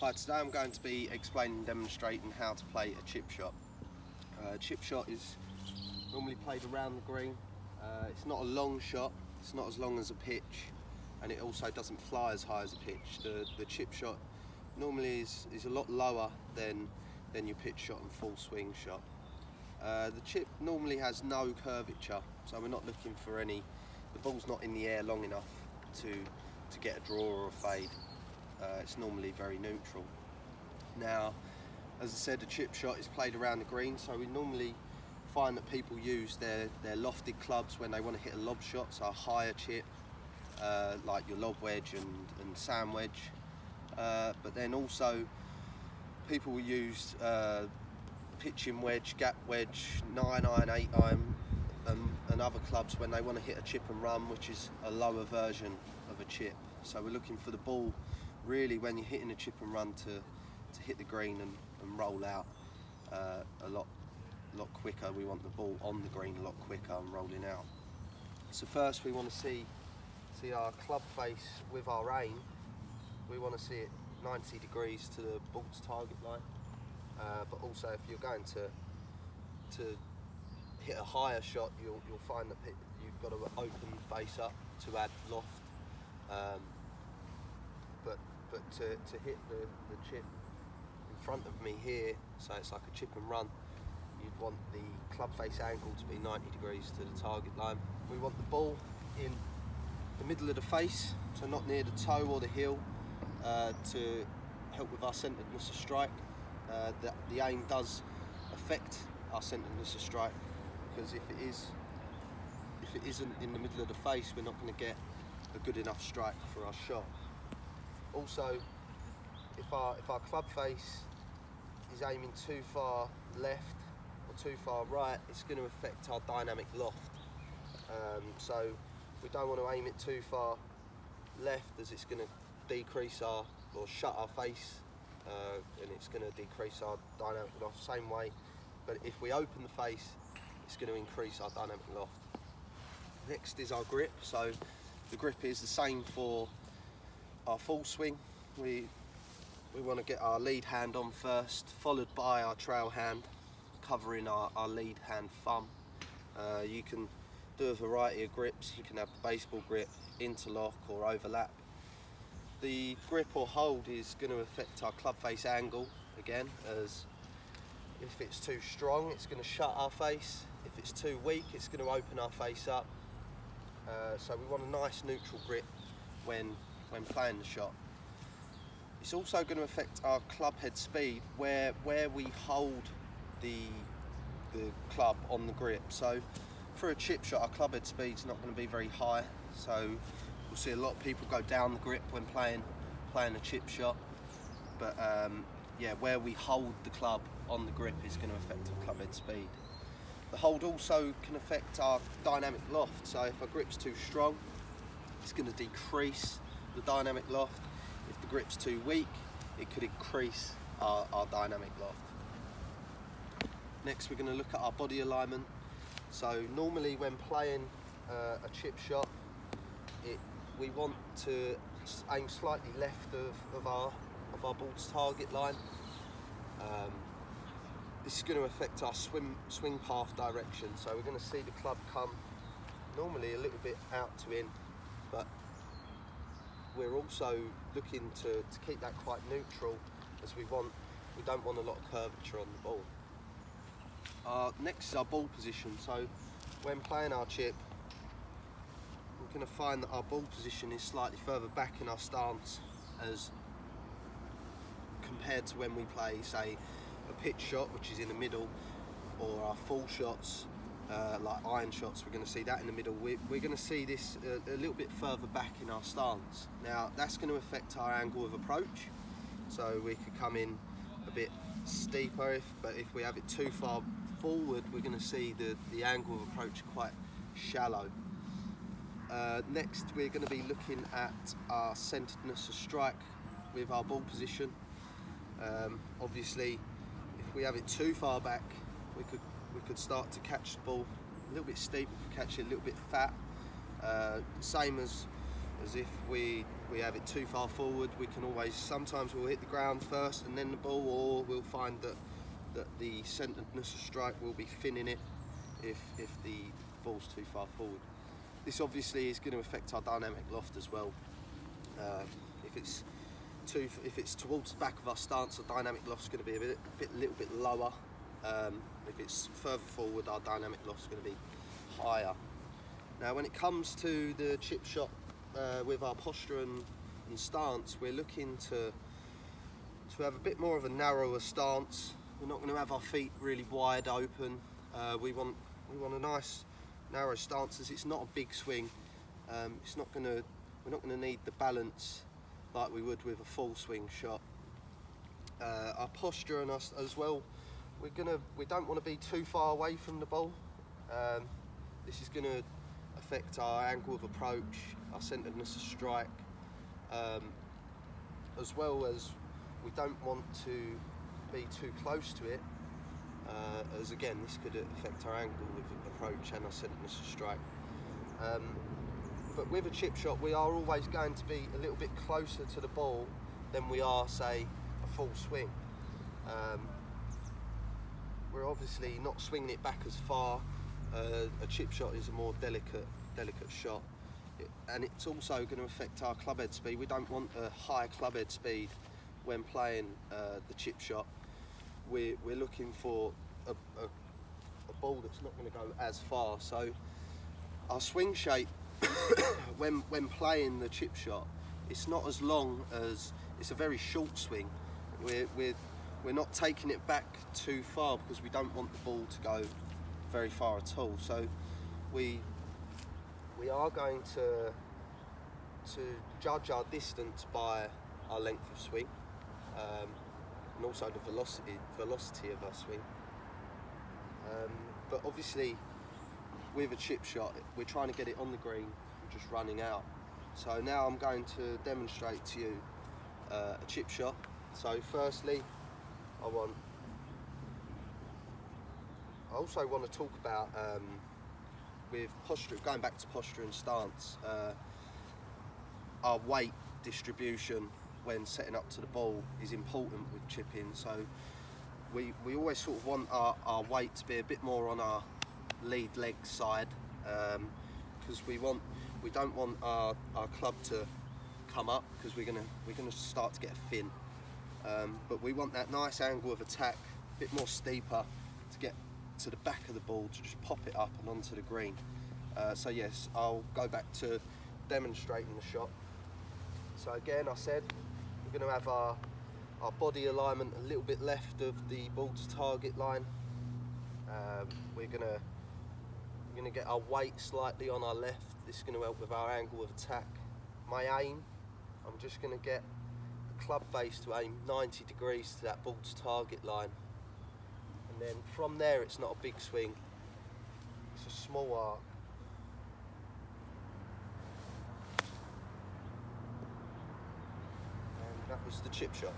Hi, today I'm going to be explaining and demonstrating how to play a chip shot. Chip shot is normally played around the green. It's not a long shot, it's not as long as a pitch, and it also doesn't fly as high as a pitch. The chip shot normally is a lot lower than your pitch shot and full swing shot. The chip normally has no curvature, so we're not looking for any, the ball's not in the air long enough to get a draw or a fade. It's normally very neutral. Now, as I said, a chip shot is played around the green, so we normally find that people use their lofted clubs when they want to hit a lob shot, so a higher chip, like your lob wedge and sand wedge. But then also people will use pitching wedge, gap wedge, 9-iron, 8-iron, and other clubs when they want to hit a chip and run, which is a lower version of a chip. So we're looking for the ball, really, when you're hitting a chip and run, to hit the green and roll out a lot quicker. We want the ball on the green a lot quicker and rolling out. So first we want to see our club face with our aim. We want to see it 90 degrees to the ball's target line. But also, if you're going to hit a higher shot, you'll find that you've got to open the face up to add loft. But to hit the chip in front of me here, so it's like a chip and run, you'd want the club face angle to be 90 degrees to the target line. We want the ball in the middle of the face, so not near the toe or the heel, to help with our centeredness of strike. The aim does affect our centeredness of strike, because if it isn't in the middle of the face, we're not going to get a good enough strike for our shot. Also, if our club face is aiming too far left or too far right, it's going to affect our dynamic loft. So we don't want to aim it too far left, as it's going to decrease or shut our face, and it's going to decrease our dynamic loft same way. But if we open the face, it's going to increase our dynamic loft. Next is our grip. So the grip is the same for our full swing. We want to get our lead hand on first, followed by our trail hand, covering our lead hand thumb. You can do a variety of grips. You can have the baseball grip, interlock or overlap. The grip or hold is going to affect our club face angle again, as if it's too strong, it's going to shut our face. If it's too weak, it's going to open our face up. So we want a nice neutral grip when playing the shot. It's also going to affect our club head speed, where we hold the club on the grip. So for a chip shot, our club head speed's not going to be very high, so we'll see a lot of people go down the grip when playing a chip shot. But yeah, where we hold the club on the grip is going to affect our club head speed. The hold also can affect our dynamic loft. So if our grip's too strong, it's going to decrease the dynamic loft. If the grip's too weak, it could increase our dynamic loft. Next, we're going to look at our body alignment. So normally when playing a chip shot, we want to aim slightly left of our ball's target line. This is going to affect our swing path direction. So we're going to see the club come normally a little bit out to in, but we're also looking to keep that quite neutral, as we don't want a lot of curvature on the ball. Next is our ball position. So when playing our chip, we're going to find that our ball position is slightly further back in our stance as compared to when we play, say, a pitch shot, which is in the middle, or our full shots, like iron shots. We're going to see that in the middle. We're going to see this a little bit further back in our stance. Now that's going to affect our angle of approach, so we could come in a bit steeper, but if we have it too far forward, we're going to see the angle of approach quite shallow. Next, we're going to be looking at our centeredness of strike with our ball position. Obviously, if we have it too far back, we could start to catch the ball a little bit steep, we could catch it a little bit fat. Same as as if we have it too far forward. We can always, sometimes we'll hit the ground first and then the ball, or we'll find that the centeredness of strike will be thinning it if the ball's too far forward. This obviously is going to affect our dynamic loft as well. If it's towards the back of our stance, the dynamic loft's going to be a little bit lower. If it's further forward, our dynamic loft's going to be higher. Now, when it comes to the chip shot with our posture and stance, we're looking to have a bit more of a narrower stance. We're not going to have our feet really wide open. We want a nice narrow stance, as it's not a big swing. We're not going to need the balance like we would with a full swing shot. Our posture and us as well. We don't want to be too far away from the ball. This is going to affect our angle of approach, our centeredness of strike, as well as we don't want to be too close to it, as again this could affect our angle of approach and our centeredness of strike. But with a chip shot, we are always going to be a little bit closer to the ball than we are, say, a full swing. We're obviously not swinging it back as far. A chip shot is a more delicate shot, and it's also going to affect our club head speed. We don't want a high club head speed when playing the chip shot. We're looking for a ball that's not going to go as far. So our swing shape when playing the chip shot, it's not as long as, it's a very short swing. We're not taking it back too far because we don't want the ball to go very far at all. So we are going to judge our distance by our length of swing, and also the velocity of our swing. But obviously, with a chip shot, we're trying to get it on the green, we're just running out. So now I'm going to demonstrate to you a chip shot. So firstly, I also want to talk about, with posture, going back to posture and stance, our weight distribution when setting up to the ball is important with chipping. So we always sort of want our weight to be a bit more on our lead leg side, because we don't want our club to come up, because we're gonna start to get a fin. But we want that nice angle of attack, a bit more steeper, to get to the back of the ball, to just pop it up and onto the green. So yes, I'll go back to demonstrating the shot. So again, I said we're going to have our body alignment a little bit left of the ball to target line. We're going to get our weight slightly on our left. This is going to help with our angle of attack. My aim, I'm just going to get the club face to aim 90 degrees to that ball to target line. And then from there, it's not a big swing, it's a small arc. And that was the chip shot.